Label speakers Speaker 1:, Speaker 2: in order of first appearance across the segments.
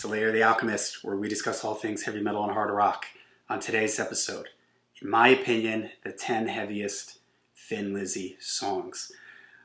Speaker 1: Shalala the Alchemist, where we discuss all things heavy metal and hard rock. On today's episode, in my opinion, the 10 heaviest Thin Lizzy songs.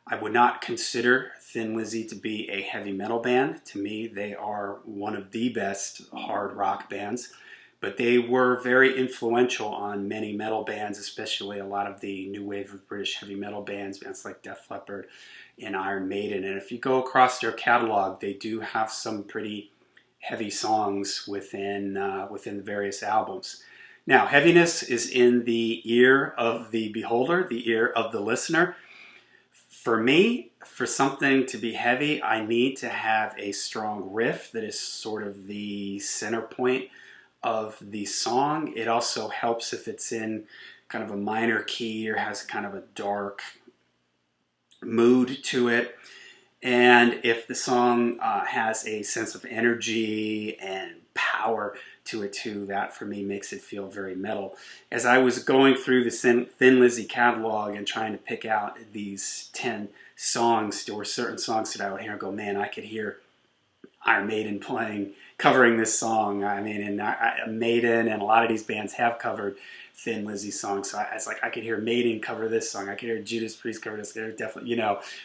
Speaker 1: I would not consider Thin Lizzy to be a heavy metal band. To me, they are one of the best hard rock bands, but they were very influential on many metal bands, especially a lot of the new wave of British heavy metal bands like Def Leppard and Iron Maiden. And if you go across their catalog, they do have some pretty heavy songs within the various albums. Now, heaviness is in the ear of the beholder, the ear of the listener. For me, for something to be heavy, I need to have a strong riff that is sort of the center point of the song. It also helps if it's in kind of a minor key or has kind of a dark mood to it. And if the song has a sense of energy and power to it too, that for me makes it feel very metal. As I was going through the Thin Lizzy catalog and trying to pick out these 10 songs, there were certain songs that I would hear and go, man, I could hear Iron Maiden covering this song. I mean, and Maiden and a lot of these bands have covered Thin Lizzy songs. So I could hear Maiden cover this song. I could hear Judas Priest cover this. Definitely,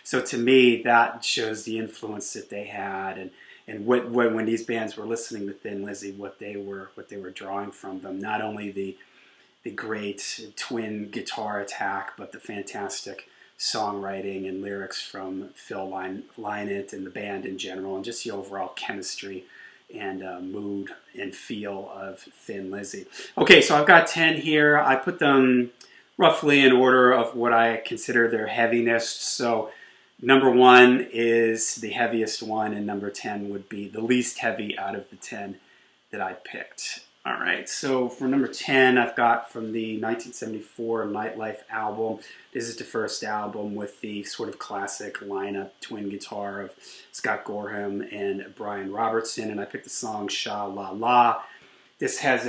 Speaker 1: So to me, that shows the influence that they had, and when these bands were listening to Thin Lizzy, what they were drawing from them. Not only the great twin guitar attack, but the fantastic songwriting and lyrics from Phil Lynott and the band in general, and just the overall chemistry and mood and feel of Thin Lizzy. Okay, so I've got 10 here. I put them roughly in order of what I consider their heaviness. So number 1 is the heaviest one, and number 10 would be the least heavy out of the 10 that I picked. All right, so for number 10, I've got from the 1974 Nightlife album. This is the first album with the sort of classic lineup, twin guitar of Scott Gorham and Brian Robertson, and I picked the song Shalala. This has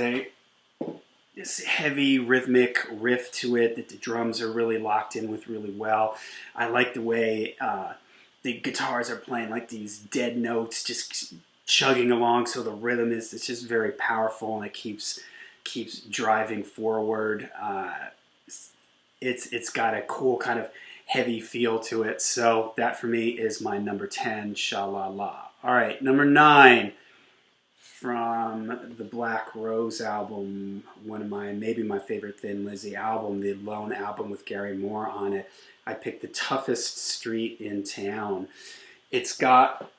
Speaker 1: this heavy rhythmic riff to it that the drums are really locked in with really well. I like the way the guitars are playing like these dead notes, just chugging along, so the rhythm it's just very powerful, and it keeps driving forward. It's got a cool kind of heavy feel to it, so that for me is my number 10, Shalala. All right, number 9 from the Black Rose album, maybe my favorite Thin Lizzy album, the Lone album with Gary Moore on it. I picked The Toughest Street in Town. It's got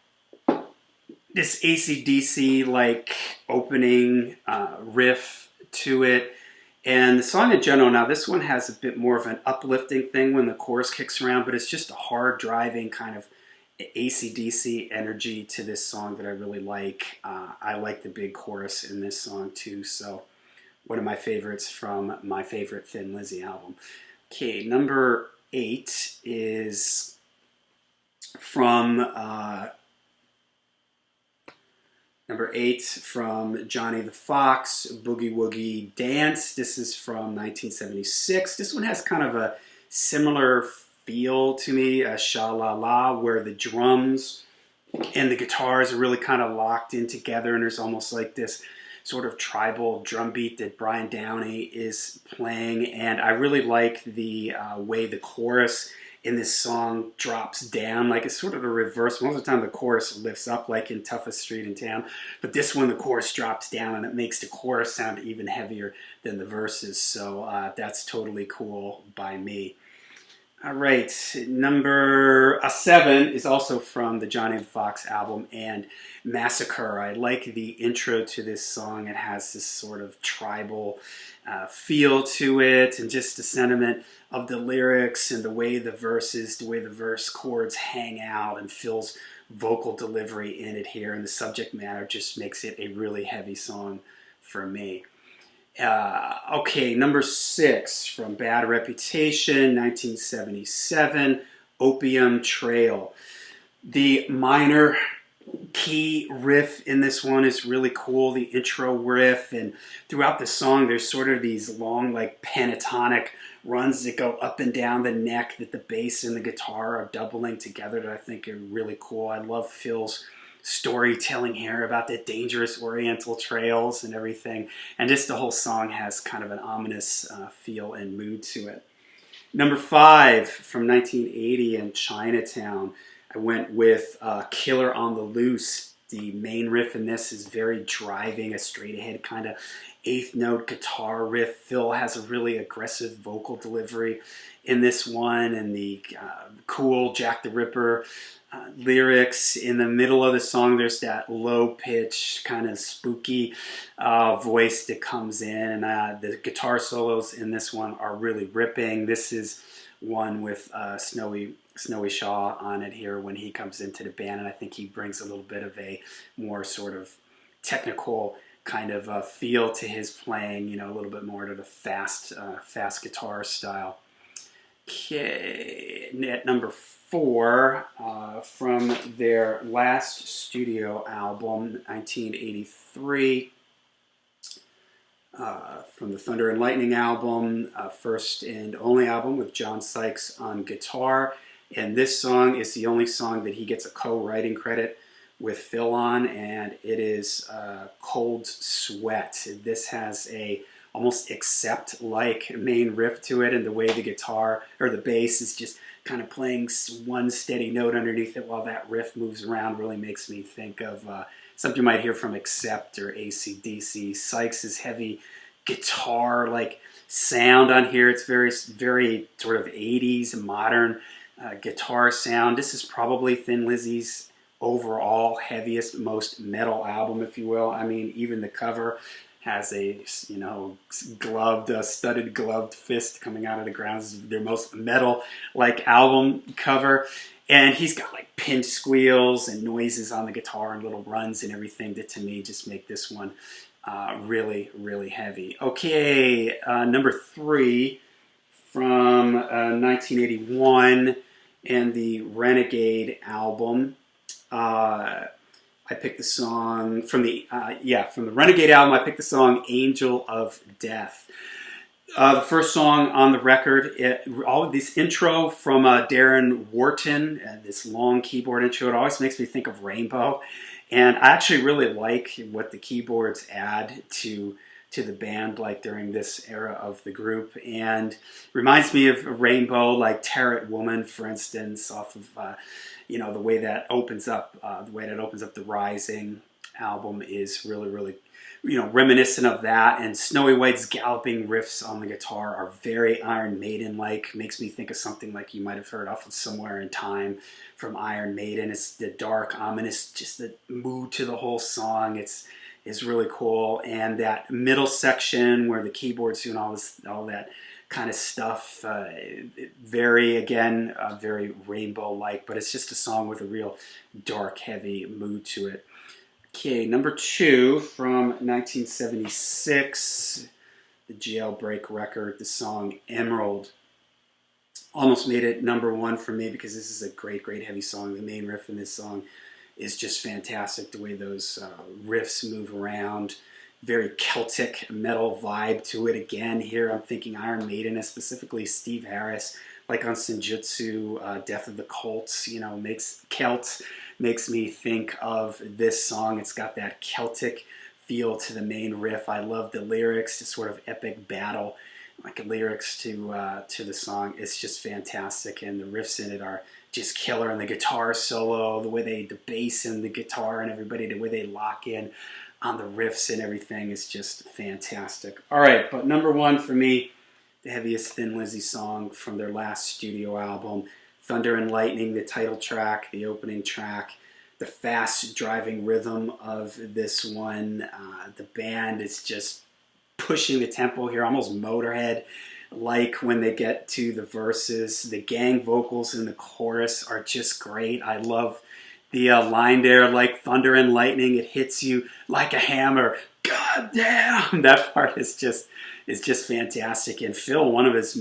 Speaker 1: this AC/DC like opening riff to it, and the song in general, now this one has a bit more of an uplifting thing when the chorus kicks around, but it's just a hard driving kind of AC/DC energy to this song that I really like. I like the big chorus in this song too, so one of my favorites from my favorite Thin Lizzy album. Okay, number 8 is from Johnny the Fox, Boogie Woogie Dance. This is from 1976. This one has kind of a similar feel to me as Shalala, where the drums and the guitars are really kind of locked in together, and there's almost like this sort of tribal drum beat that Brian Downey is playing. And I really like the way the chorus in this song drops down, like it's sort of a reverse. Most of the time the chorus lifts up like in Toughest Street in Town, but this one the chorus drops down and it makes the chorus sound even heavier than the verses, so that's totally cool by me. All right, number 7 is also from the Johnny the Fox album, and Massacre. I like the intro to this song. It has this sort of tribal feel to it, and just the sentiment of the lyrics and the way the verse chords hang out, and Phil's vocal delivery in it here, and the subject matter just makes it a really heavy song for me. Okay, number 6 from Bad Reputation, 1977, Opium Trail. The minor key riff in this one is really cool, the intro riff, and throughout the song there's sort of these long like pentatonic runs that go up and down the neck that the bass and the guitar are doubling together that I think are really cool. I love Phil's storytelling here about the dangerous Oriental trails and everything. And just the whole song has kind of an ominous feel and mood to it. Number 5 from 1980 in Chinatown, I went with Killer on the Loose. The main riff in this is very driving, a straight ahead kind of 8th note guitar riff. Phil has a really aggressive vocal delivery in this one, and the cool Jack the Ripper lyrics. In the middle of the song, there's that low pitch kind of spooky voice that comes in, and the guitar solos in this one are really ripping. This is one with Snowy Shaw on it here when he comes into the band, and I think he brings a little bit of a more sort of technical kind of feel to his playing, you know, a little bit more to the fast guitar style. Okay, at number 4 from their last studio album, 1983, from the Thunder and Lightning album, first and only album with John Sykes on guitar. And this song is the only song that he gets a co-writing credit with Phil on, and it is Cold Sweat. This has a almost Accept-like main riff to it, and the way the guitar or the bass is just kind of playing one steady note underneath it while that riff moves around really makes me think of something you might hear from Accept or AC/DC. Sykes' heavy guitar-like sound on here. It's very, very sort of 80s modern guitar sound. This is probably Thin Lizzy's overall heaviest, most metal album, if you will. I mean, even the cover has a, you know, studded gloved fist coming out of the ground. This is their most metal-like album cover. And he's got like pinch squeals and noises on the guitar and little runs and everything that to me just make this one really, really heavy. Okay, number 3 from 1981 and the Renegade album. I picked the song from the Renegade album. I picked the song "Angel of Death." The first song on the record. All this intro from Darren Wharton, this long keyboard intro. It always makes me think of Rainbow, and I actually really like what the keyboards add to the band, like during this era of the group, and reminds me of Rainbow, like Tarot Woman, for instance, off of the way that opens up the Rising album is really, really, reminiscent of that. And Snowy White's galloping riffs on the guitar are very Iron Maiden-like. Makes me think of something like you might have heard off of Somewhere in Time from Iron Maiden. It's the dark, ominous, just the mood to the whole song. It's really cool. And that middle section where the keyboard's doing all that kind of stuff, very Rainbow-like, but it's just a song with a real dark, heavy mood to it. Okay, number 2 from 1976, the Jailbreak record, the song Emerald. Almost made it number 1 for me because this is a great, great heavy song. The main riff in this song is just fantastic, the way those riffs move around. Very Celtic metal vibe to it. Again, here I'm thinking Iron Maiden, and specifically Steve Harris, like on Senjutsu, Death of the Colts, makes me think of this song. It's got that Celtic feel to the main riff. I love the lyrics, the sort of epic battle, like lyrics to the song. It's just fantastic, and the riffs in it are just killer. And the guitar solo, the bass and the guitar and everybody, the way they lock in on the riffs and everything is just fantastic. All right, but number 1 for me, the heaviest Thin Lizzy song from their last studio album, Thunder and Lightning, the title track, the opening track, the fast driving rhythm of this one. The band is just pushing the tempo here, almost Motorhead, like when they get to the verses. The gang vocals in the chorus are just great. I love the line there, like thunder and lightning, it hits you like a hammer. God damn! That part is just fantastic. And Phil, one of his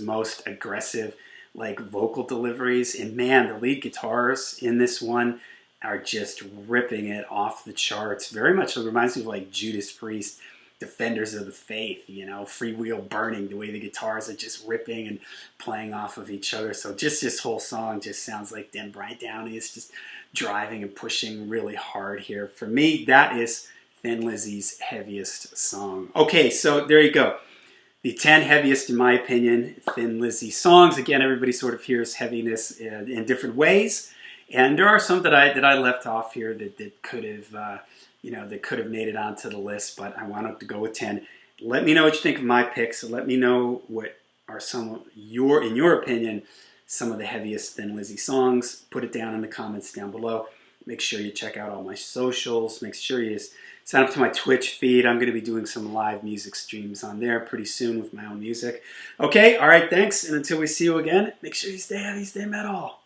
Speaker 1: most aggressive like vocal deliveries. And man, the lead guitars in this one are just ripping it off the charts. Very much reminds me of like Judas Priest. defenders of the faith, Freewheel Burning, the way the guitars are just ripping and playing off of each other. So just this whole song just sounds like Dan Bryant Downey is just driving and pushing really hard here. For me, that is Thin Lizzy's heaviest song. Okay, so there you go. The 10 heaviest, in my opinion, Thin Lizzy songs. Again, everybody sort of hears heaviness in different ways, and there are some that I left off here that could have, that could have made it onto the list. But I wanted to go with 10. Let me know what you think of my picks. Let me know what are in your opinion, some of the heaviest Thin Lizzy songs. Put it down in the comments down below. Make sure you check out all my socials. Make sure you sign up to my Twitch feed. I'm going to be doing some live music streams on there pretty soon with my own music. Okay, all right, thanks. And until we see you again, make sure you stay heavy, stay metal.